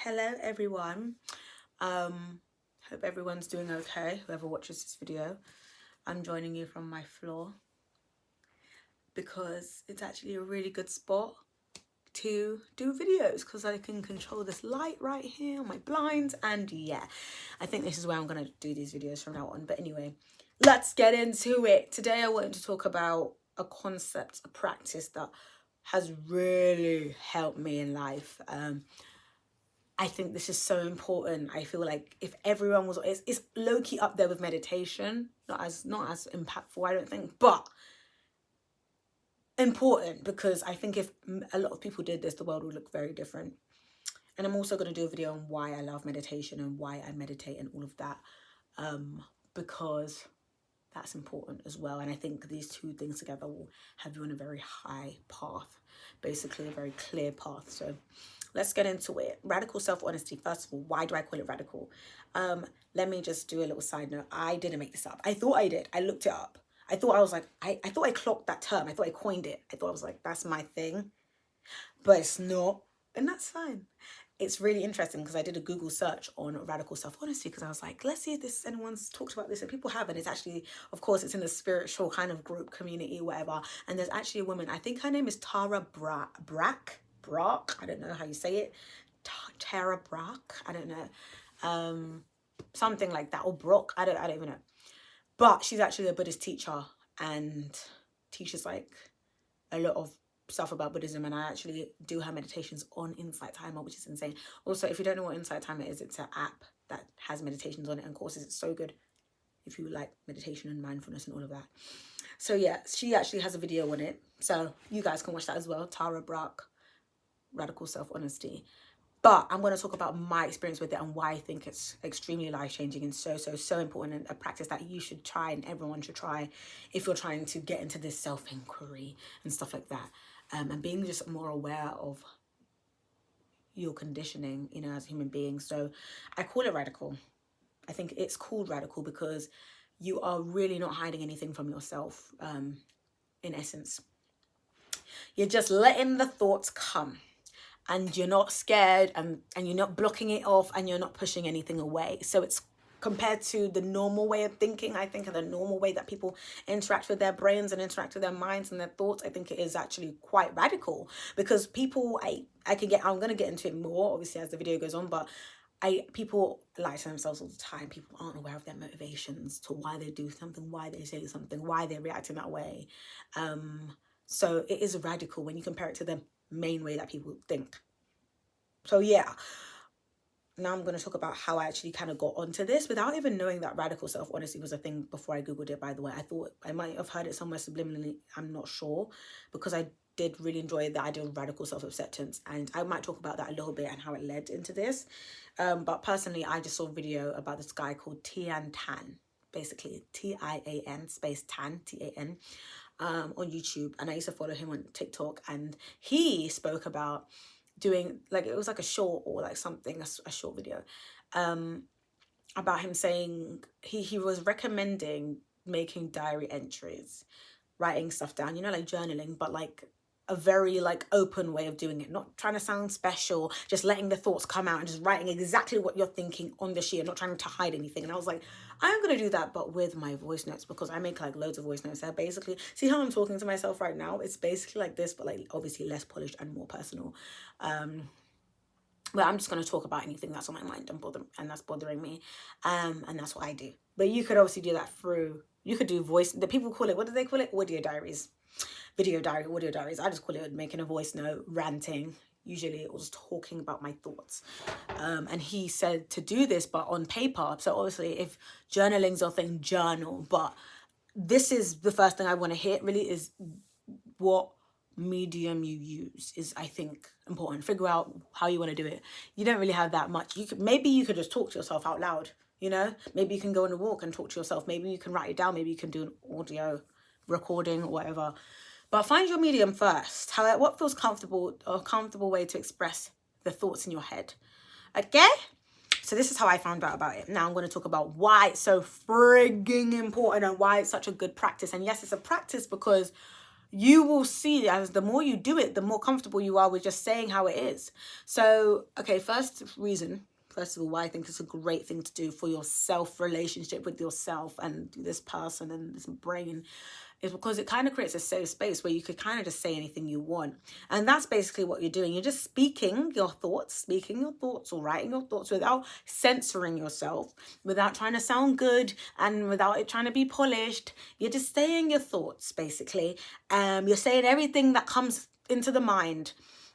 Hello everyone. Hope everyone's doing okay, whoever watches this video. I'm joining you from my floor because it's actually a really good spot to do videos because I can control this light right here on my blinds, and yeah, I think this is where I'm gonna do these videos from now on. But anyway, let's get into it. Today I wanted to talk about a concept, a practice that has really helped me in life. I think this is so important. I feel like if everyone was, it's low-key up there with meditation, not as impactful, I don't think, but important, because I think if a lot of people did this, the world would look very different. And I'm also going to do a video on why I love meditation and why I meditate and all of that, because that's important as well. And I think these two things together will have you on a very high path, basically a very clear path. So let's get into it. Radical self-honesty. First of all, why do I call it radical? Let me just do a little side note. I didn't make this up. I thought I did. I looked it up. I thought I was like, I thought I clocked that term. I thought I coined it. I thought I was like, that's my thing. But it's not. And that's fine. It's really interesting because I did a Google search on radical self-honesty because I was like, let's see if anyone's talked about this. And people have. And it's actually, of course, it's in the spiritual kind of group, community, whatever. And there's actually a woman, I think her name is Tara Brach. I don't know how you say it. Tara Brach. I don't know. Something like that. Or Brock. I don't even know. But she's actually a Buddhist teacher and teaches like a lot of stuff about Buddhism, and I actually do her meditations on Insight Timer, which is insane. Also, if you don't know what Insight Timer is, it's an app that has meditations on it and courses. It's so good if you like meditation and mindfulness and all of that. So yeah, she actually has a video on it, so you guys can watch that as well. Tara Brach, Radical Self-Honesty. But I'm going to talk about my experience with it and why I think it's extremely life-changing and so important, and a practice that you should try and everyone should try if you're trying to get into this self-inquiry and stuff like that. And being just more aware of your conditioning, you know, as a human being. So I call it radical. I think it's called radical because you are really not hiding anything from yourself, in essence. You're just letting the thoughts come. And you're not scared, and you're not blocking it off, and you're not pushing anything away. So it's compared to the normal way of thinking, I think, and the normal way that people interact with their brains and interact with their minds and their thoughts, I think it is actually quite radical. Because people, I'm going to get into it more, obviously, as the video goes on, but people lie to themselves all the time. People aren't aware of their motivations to why they do something, why they say something, why they react in that way. So it is radical when you compare it to the main way that people think. So yeah, now I'm going to talk about how I actually kind of got onto this without even knowing that radical self-honesty was a thing before I Googled it, by the way. I thought I might have heard it somewhere subliminally. I'm not sure, because I did really enjoy the idea of radical self-acceptance, and I might talk about that a little bit and how it led into this. But personally, I just saw a video about this guy called Tian Tan, basically Tian space Tan, Tan, on YouTube. And I used to follow him on TikTok, and he spoke about doing, like, it was like a short or like something, a short video, about him saying he was recommending making diary entries, writing stuff down, you know, like journaling, but like a very like open way of doing it, not trying to sound special, just letting the thoughts come out and just writing exactly what you're thinking on the sheet, not trying to hide anything. And I was like, I'm gonna do that, but with my voice notes, because I make like loads of voice notes. They're basically, see how I'm talking to myself right now? It's basically like this, but like obviously less polished and more personal. But I'm just going to talk about anything that's on my mind and that's bothering me, and that's what I do. But you could obviously do that through, you could do voice, the people call it, what do they call it? Audio diaries. Video diary, audio diaries. I just call it making a voice note, ranting. Usually it was talking about my thoughts. And he said to do this, but on paper. So obviously if journaling's your thing, journal. But this is the first thing I want to hit, really, is what medium you use is, I think, important. Figure out how you want to do it. You don't really have that much. Maybe you could just talk to yourself out loud, you know? Maybe you can go on a walk and talk to yourself. Maybe you can write it down. Maybe you can do an audio recording or whatever. But find your medium first. What feels comfortable, or a comfortable way to express the thoughts in your head. Okay? So this is how I found out about it. Now I'm going to talk about why it's so frigging important and why it's such a good practice. And yes, it's a practice because you will see, as the more you do it, the more comfortable you are with just saying how it is. So, okay, first of all, why I think it's a great thing to do for your self relationship with yourself and this person and this brain is because it kind of creates a safe space where you could kind of just say anything you want. And that's basically what you're doing. You're just speaking your thoughts or writing your thoughts without censoring yourself, without trying to sound good and without it trying to be polished. You're just saying your thoughts, basically. You're saying everything that comes into the mind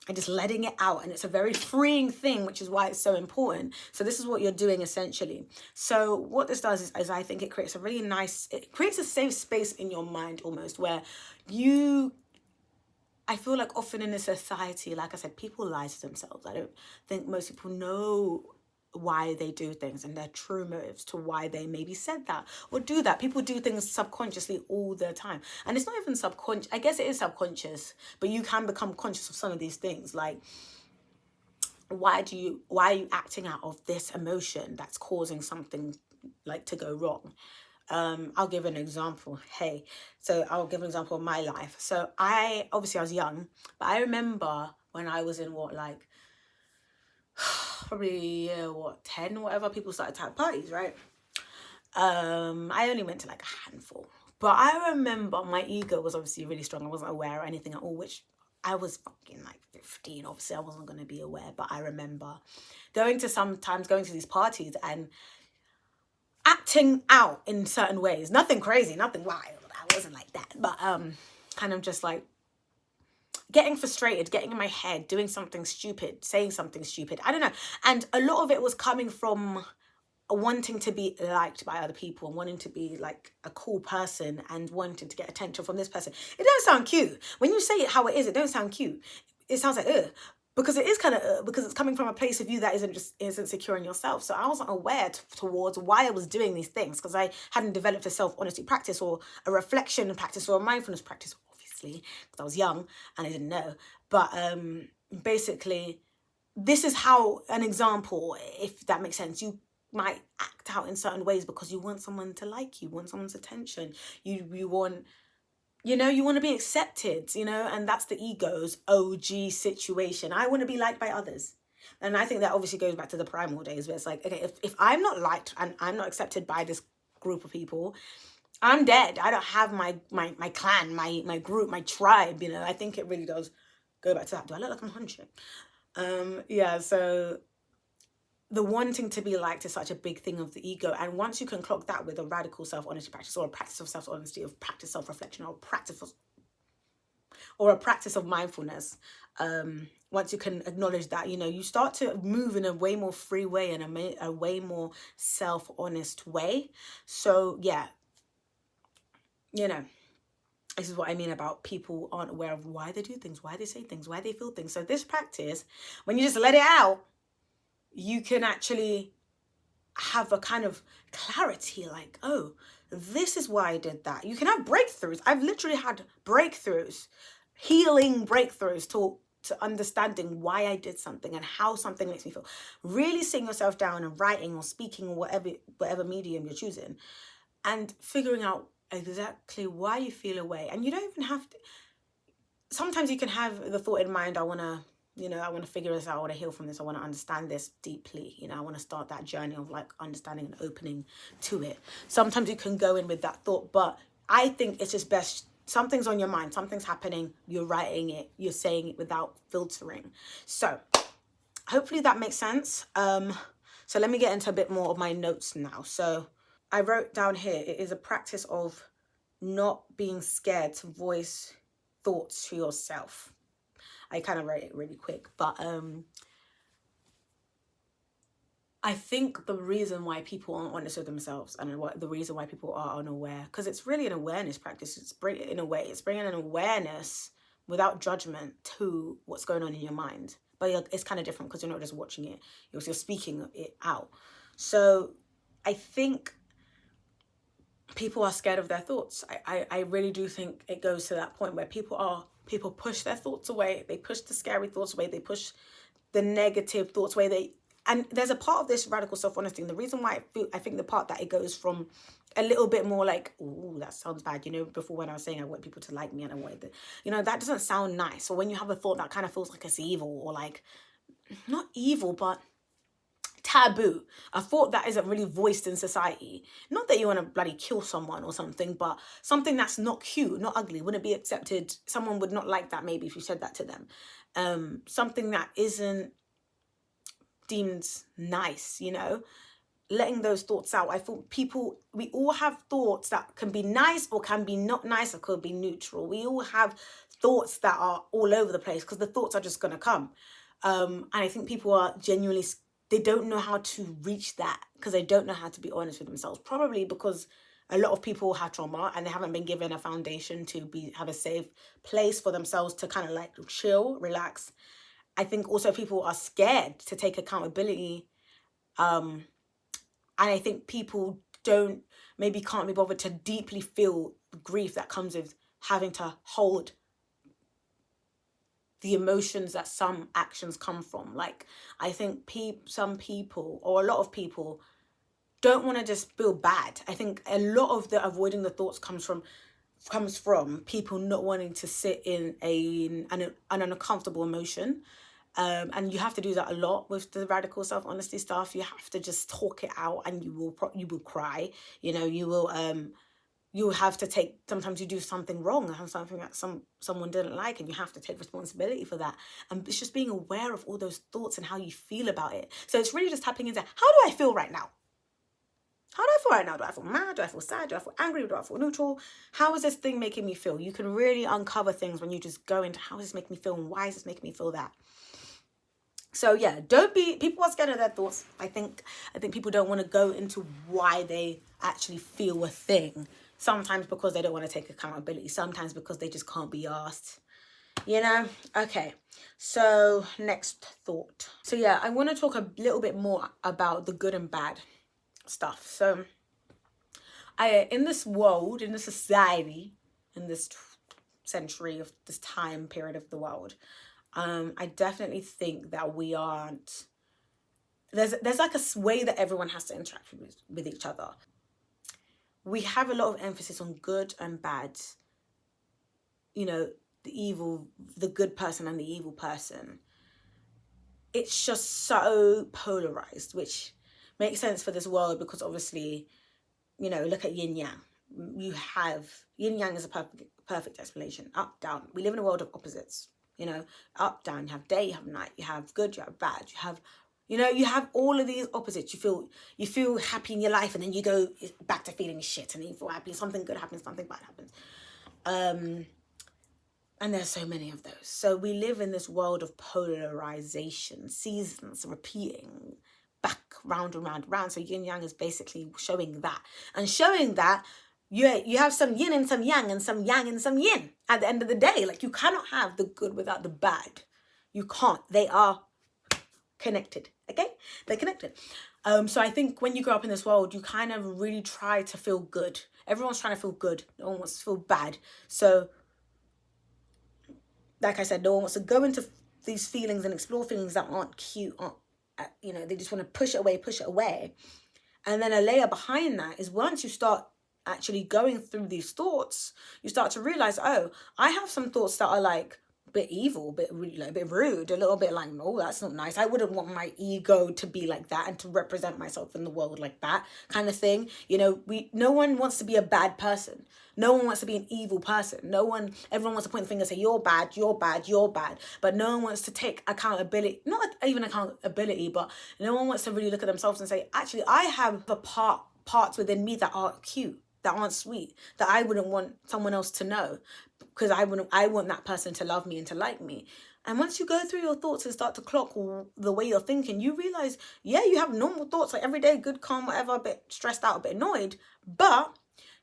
and just letting it out. And it's a very freeing thing, which is why it's so important. So this is what you're doing essentially. So what this does is I think it creates it creates a safe space in your mind almost where I feel like often in a society, like I said, people lie to themselves. I don't think most people know why they do things and their true motives to why they maybe said that or do that. People do things subconsciously all the time. And it's not even subconscious. I guess it is subconscious, but you can become conscious of some of these things. Like, why are you acting out of this emotion that's causing something like to go wrong? I'll give an example. So I'll give an example of my life. So I was young, but I remember when I was in probably 10 or whatever, people started to have parties, right? I only went to like a handful, but I remember my ego was obviously really strong. I wasn't aware of anything at all, which I was fucking like 15. Obviously I wasn't going to be aware, but I remember going to these parties and acting out in certain ways. Nothing crazy, nothing wild. I wasn't like that, but kind of just like getting frustrated, getting in my head, doing something stupid, saying something stupid. I don't know. And a lot of it was coming from wanting to be liked by other people and wanting to be like a cool person and wanting to get attention from this person. It don't sound cute. When you say it how it is, it don't sound cute. It sounds like, ugh. Because it is kind of, because it's coming from a place of you that isn't secure in yourself. So I wasn't aware towards why I was doing these things because I hadn't developed a self-honesty practice or a reflection practice or a mindfulness practice, obviously, because I was young and I didn't know. But basically, this is how an example, if that makes sense, you might act out in certain ways because you want someone to like you, want someone's attention. You want... you want to be accepted, and that's the ego's OG situation. I want to be liked by others. And I think that obviously goes back to the primal days where it's like, okay, if I'm not liked and I'm not accepted by this group of people, I'm dead. I don't have my clan, my group, my tribe, I think it really does go back to that. Do I look like I'm hunching? Yeah, so the wanting to be liked is such a big thing of the ego. And once you can clock that with a radical self-honesty practice or a practice of self-honesty, of practice self-reflection, or a practice of mindfulness, once you can acknowledge that, you start to move in a way more free way and a way more self-honest way. So yeah, this is what I mean about people aren't aware of why they do things, why they say things, why they feel things. So this practice, when you just let it out, you can actually have a kind of clarity, like, oh, this is why I did that. You can have breakthroughs. I've literally had breakthroughs, healing breakthroughs to understanding why I did something and how something makes me feel. Really sitting yourself down and writing or speaking or whatever medium you're choosing and figuring out exactly why you feel a way. And you don't even have to... sometimes you can have the thought in mind, I want to figure this out, I want to heal from this, I want to understand this deeply, I want to start that journey of like understanding and opening to it. Sometimes you can go in with that thought, but I think it's just best, something's on your mind, something's happening, you're writing it, you're saying it without filtering. So hopefully that makes sense. So let me get into a bit more of my notes now. So I wrote down here, it is a practice of not being scared to voice thoughts to yourself. I kind of wrote it really quick, but I think the reason why people aren't honest with themselves and the reason why people are unaware, because it's really an awareness practice. It's bringing an awareness without judgment to what's going on in your mind. But it's kind of different because you're not just watching it, you're speaking it out. So I think people are scared of their thoughts. I really do think it goes to that point where people push their thoughts away. They push the scary thoughts away. They push the negative thoughts away. And there's a part of this radical self-honesty, and the reason why I think the part that it goes from a little bit more like, oh, that sounds bad, you know, before when I was saying I want people to like me and I wanted the, you know, that doesn't sound nice. Or when you have a thought that kind of feels like it's evil, or like, not evil, but taboo, a thought that isn't really voiced in society. Not that you want to bloody kill someone or something, but something that's not cute, not ugly, wouldn't be accepted. Someone would not like that maybe if you said that to them. Something that isn't deemed nice, you know, letting those thoughts out. I thought we all have thoughts that can be nice or can be not nice, or could be neutral. We all have thoughts that are all over the place because the thoughts are just going to come. And I think people are genuinely, they don't know how to reach that because they don't know how to be honest with themselves. Probably because a lot of people have trauma and they haven't been given a foundation to have a safe place for themselves to kind of like chill, relax. I think also people are scared to take accountability. And I think people can't be bothered to deeply feel the grief that comes with having to hold the emotions that some actions come from. Like, I think some people, or a lot of people, don't want to just feel bad. I think a lot of the avoiding the thoughts comes from people not wanting to sit in an uncomfortable emotion. And you have to do that a lot with the radical self-honesty stuff. You have to just talk it out, and you will cry. You know, you have to take, sometimes you do something wrong and something that someone didn't like, and you have to take responsibility for that. And it's just being aware of all those thoughts and how you feel about it. So it's really just tapping into, how do I feel right now? How do I feel right now? Do I feel mad? Do I feel sad? Do I feel angry? Do I feel neutral? How is this thing making me feel? You can really uncover things when you just go into, how is this making me feel, and why is this making me feel that? So yeah, people are scared of their thoughts. I think people don't want to go into why they actually feel a thing. Sometimes because they don't want to take accountability. Sometimes because they just can't be asked. You know? Okay. So next thought. So yeah, I want to talk a little bit more about the good and bad stuff. So in this world, in this society, in this century of this time period of the world, I definitely think that we aren't, there's like a way that everyone has to interact with each other. We have a lot of emphasis on good and bad, you know, the good person and the evil person. It's just so polarized, which makes sense for this world because obviously, you know, look at yin yang. You have, yin yang is a perfect explanation, up, down. We live in a world of opposites, you know, up, down. You have day, you have night, you have good, you have bad, you have all of these opposites. You feel happy in your life, and then you go back to feeling shit, and then you feel happy, something good happens, something bad happens. And there's so many of those. So we live in this world of polarization, seasons repeating back round and round and round. So yin yang is basically showing that. And showing that you have some yin and some yang and some yang and some yin at the end of the day. Like, you cannot have the good without the bad. You can't. They are connected. Okay? They're connected. So I think when you grow up in this world, you kind of really try to feel good. Everyone's trying to feel good. No one wants to feel bad. So, like I said, no one wants to go into these feelings and explore feelings that aren't cute. You know, they just want to push it away. And then a layer behind that is, once you start actually going through these thoughts, you start to realize, oh, I have some thoughts that are like a bit evil, a bit rude, a little bit like, no, that's not nice. I wouldn't want my ego to be like that and to represent myself in the world like that kind of thing. You know, no one wants to be a bad person. No one wants to be an evil person. Everyone wants to point the finger and say, you're bad, you're bad, you're bad. But no one wants to take accountability, not even accountability, but no one wants to really look at themselves and say, actually, I have the parts within me that aren't cute, that aren't sweet, that I wouldn't want someone else to know, because I want that person to love me and to like me. And once you go through your thoughts and start to clock the way you're thinking, you realize, yeah, you have normal thoughts, like every day, good, calm, whatever, a bit stressed out, a bit annoyed, but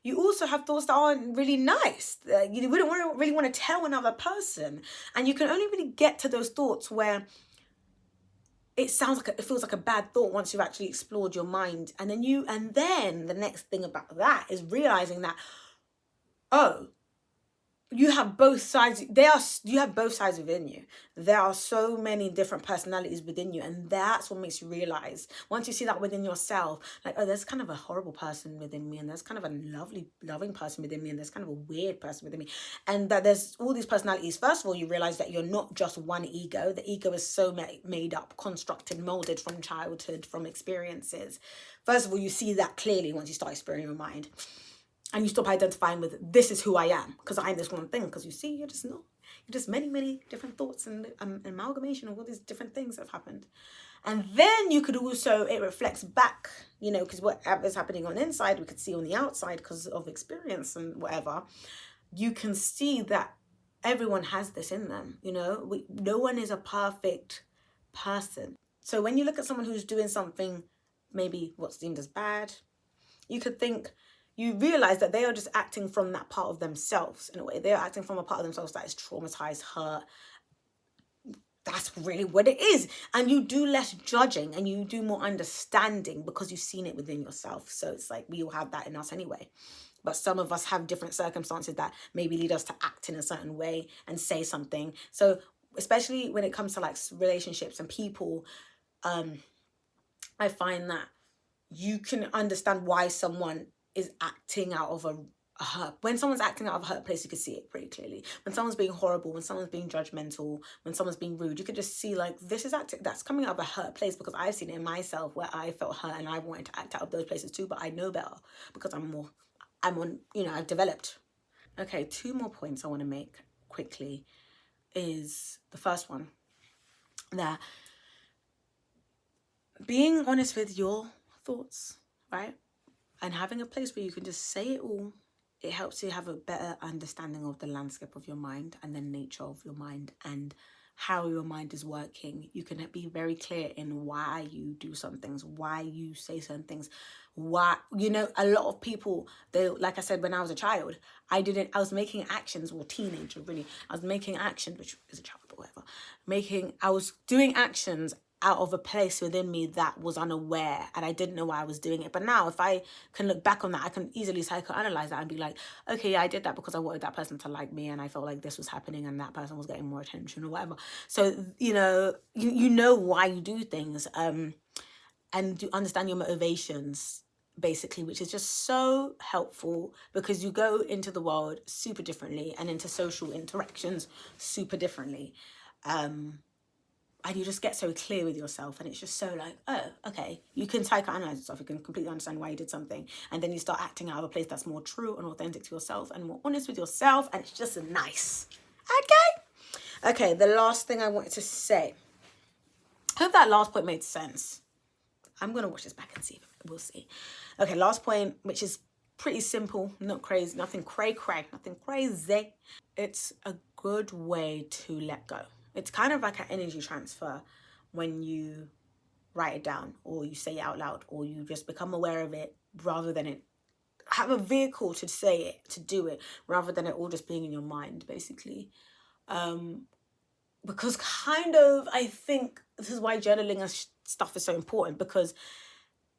you also have thoughts that aren't really nice. You wouldn't really want to tell another person. And you can only really get to those thoughts where it feels like a bad thought once you've actually explored your mind. And then the next thing about that is realizing that, oh, you have both sides. You have both sides within you. There are so many different personalities within you, and that's what makes you realize, once you see that within yourself, like, oh, there's kind of a horrible person within me, and there's kind of a lovely loving person within me, and there's kind of a weird person within me, and that there's all these personalities. First of all, you realize that you're not just one ego. The ego is so made up, constructed, molded from childhood, from experiences. First of all, you see that clearly once you start exploring your mind, and you stop identifying with, this is who I am because I'm this one thing. Because you see, you're just many different thoughts and amalgamation of all these different things that have happened. And then you could also, it reflects back, because whatever's happening on the inside, we could see on the outside because of experience and whatever. You can see that everyone has this in them. No one is a perfect person. So when you look at someone who's doing something, maybe what's deemed as bad, you realize that they are just acting from that part of themselves. In a way, they're acting from a part of themselves that is traumatized, hurt. That's really what it is. And you do less judging and you do more understanding because you've seen it within yourself. So it's like we all have that in us anyway. But some of us have different circumstances that maybe lead us to act in a certain way and say something. So especially when it comes to like relationships and people, I find that you can understand why someone is acting out of a hurt. When someone's acting out of a hurt place, you can see it pretty clearly. When someone's being horrible, when someone's being judgmental, when someone's being rude, you could just see like this is that's coming out of a hurt place, because I've seen it in myself where I felt hurt and I wanted to act out of those places too, but I know better because I've developed. Okay, 2 more points I want to make quickly is the first one, that being honest with your thoughts, right? And having a place where you can just say it all, it helps you have a better understanding of the landscape of your mind and the nature of your mind and how your mind is working. You can be very clear in why you do some things, why you say certain things, why, a lot of people, like I said, when I was a child, I was making actions, or teenager really, I was making actions, which is a child, but whatever, I was doing actions out of a place within me that was unaware, and I didn't know why I was doing it. But now if I can look back on that, I can easily psychoanalyze that and be like, okay, yeah, I did that because I wanted that person to like me, and I felt like this was happening and that person was getting more attention or whatever. So you know why you do things, and you understand your motivations basically, which is just so helpful because you go into the world super differently and into social interactions super differently. And you just get so clear with yourself, and it's just so like, oh, okay, you can psychoanalyze yourself, you can completely understand why you did something, and then you start acting out of a place that's more true and authentic to yourself and more honest with yourself, and it's just nice. Okay, the last thing I wanted to say, hope that last point made sense. I'm gonna watch this back and see, we'll see. Okay, last point, which is pretty simple, not crazy, nothing nothing crazy. It's a good way to let go. It's kind of like an energy transfer when you write it down or you say it out loud or you just become aware of it, rather than it have a vehicle to say it, to do it, rather than it all just being in your mind, basically. Because I think this is why journaling and stuff is so important, because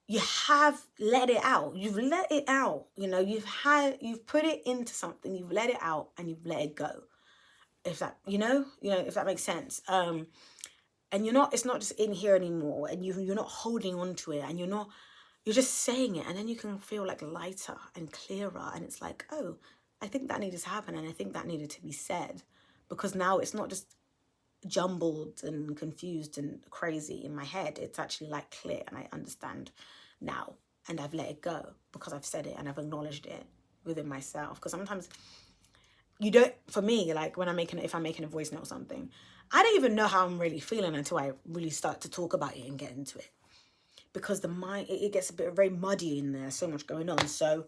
you have let it out. You've let it out. You've put it into something, you've let it out, and you've let it go. If that, if that makes sense. And it's not just in here anymore, and you're not holding on to it, and you're just saying it, and then you can feel like lighter and clearer, and it's like, oh, I think that needed to happen, and I think that needed to be said, because now it's not just jumbled and confused and crazy in my head. It's actually like clear, and I understand now, and I've let it go because I've said it and I've acknowledged it within myself. Because sometimes for me, like if I'm making a voice note or something, I don't even know how I'm really feeling until I really start to talk about it and get into it, because the mind, it gets very muddy in there, so much going on. So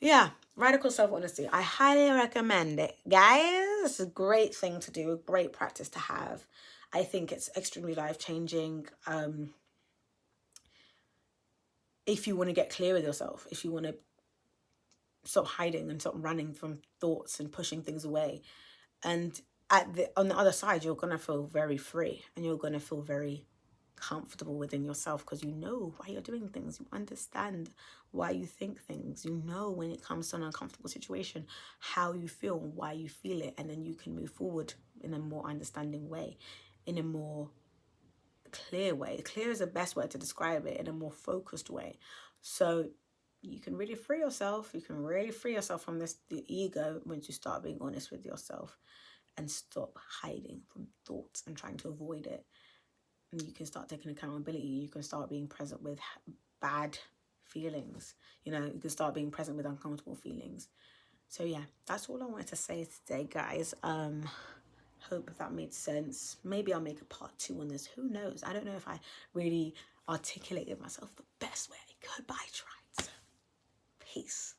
yeah, radical self-honesty, I highly recommend it, guys. It's a great thing to do, a great practice to have. I think it's extremely life-changing. If you want to get clear with yourself, if you want to stop hiding and stop running from thoughts and pushing things away, and on the other side, you're gonna feel very free, and you're gonna feel very comfortable within yourself, because you know why you're doing things. You understand why you think things. You know when it comes to an uncomfortable situation, how you feel and why you feel it. And then you can move forward in a more understanding way, in a more clear way. Clear is the best way to describe it, in a more focused way. So you can really free yourself. You can really free yourself from the ego once you start being honest with yourself and stop hiding from thoughts and trying to avoid it. And you can start taking accountability. You can start being present with bad feelings. You know, you can start being present with uncomfortable feelings. So yeah, that's all I wanted to say today, guys. Hope that made sense. Maybe I'll make a part 2 on this. Who knows? I don't know if I really articulated myself the best way I could, but I tried. So, peace.